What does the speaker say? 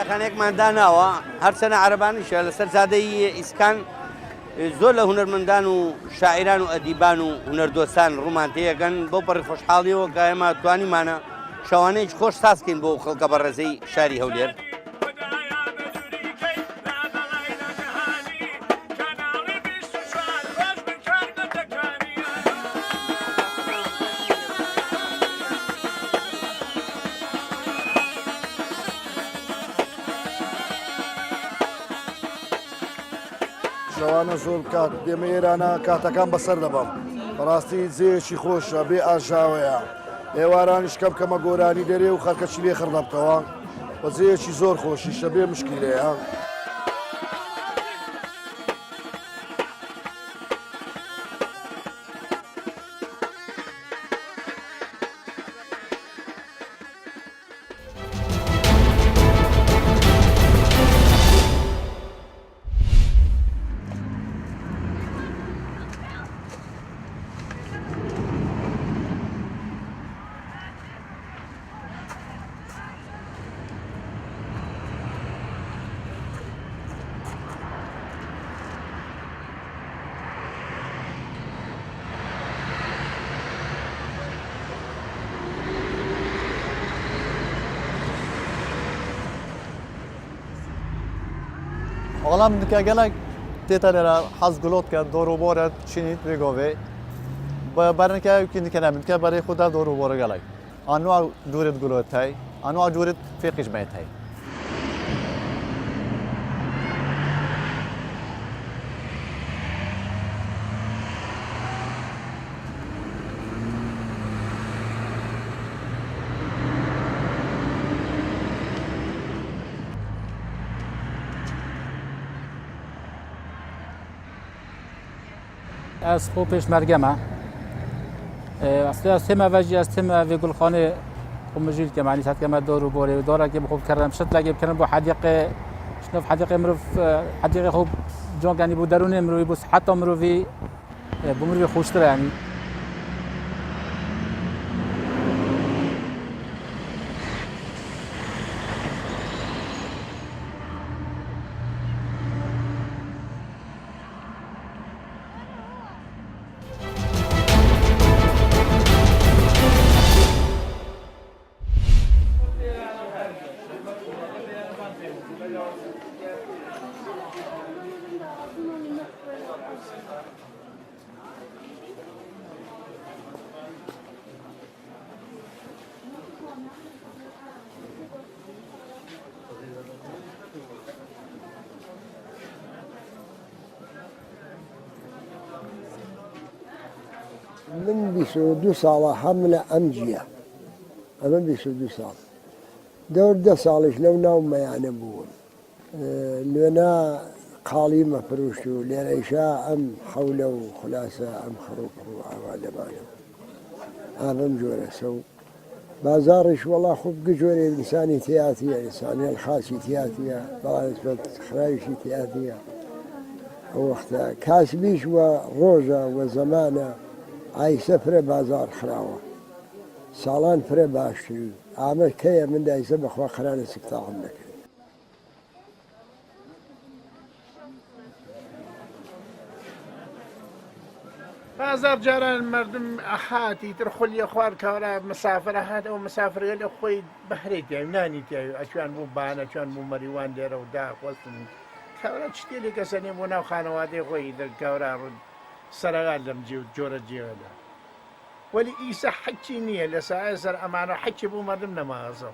قوتابخانەیەکمان داناوە هەرچەنە عەرەبانیشە لەسەر زادەی ئیسکان زۆر لە هونەرمەندان و شاعیران و ئەدیبان و هونەردۆستان ڕوومانتەیەکەن بۆ پەڕی خۆشحاڵیەوە کە ئێمە توانیمانە شەوانەیەک خۆش سازکەین بۆ خەڵکە بەڕێزەی شاری هەولێر. شەوانە زۆر کات دێمە ئێرانە کاتەکان بەسەر دەبم بەڕاستی جێیەکی خۆشە بێ ئاژاوەیە ئێوارانیش کەم کەمە گۆرانی دەرێ و خەڵکەچی لێ خڕدەبتەوە بە جێیەکی زۆر خۆشی شەبێ مشکیلەیە. Oğlan gelek detalera haz gulot ke doğru bora çinit ve gove. Barın ke kin kenem ke bari xuda doğru bora gelek. Anwa duret gulot hay. Anwa duret fiqish mayt hay. از خوبش مرگمه اصلا سما وجه از سما و گلخانه خمجیل که معنی صد کم دور و باره داره که بخوب کردم شد لگه بکنم با حدیقه شنو حدیقه مروف حدیقه خوب جان کنی بود درون مروی بس حتی مروی بمروی خوشتر یعنی من 22 ساڵە هەملە ئەم جیە ئەمە 22 ساڵ دەور 10 ساڵش لەو ناومەیانە بووم لێنا قاڵی مەفروشت و لێرەیشا ئەم حەولە و خولاسە ئەم خەڕوپڕ و ئاوا لەمانە ئابەم جۆرەسە و بازاڕیش وەڵا خوب گجۆرێ ئینسانی تیاتیە ئینسانی خاچی تیاتیە بەڵام خراویشی تیاتیە ئەو وەختە کاسبیش وە ڕۆژە وە زەمانە ئایسە فرە بازار خراوە ساڵان فرە باشتری ئامە کەیە من دایسە بەخوا خرانە سکتاڵم دەکرد. بازار جاران مردم ئەحاتی تر خولیە خوار کارە مسافر هات ئەو مسافرگە لە خۆی بەهرێتی نانی تیاوی ئەچوان بوو بانە چۆن بوو مەریوان لێرە و داخواستن کاورە شتێلی کەسەنێ بۆ ناو خانەوادەی خۆی دەرکاورا ڕوون سەرەغا لەم جۆرە جێوەدا وەلی ئیسە حەکی نییە لە سایە سەر ئەمانە حەکی بوو مردم نەمازە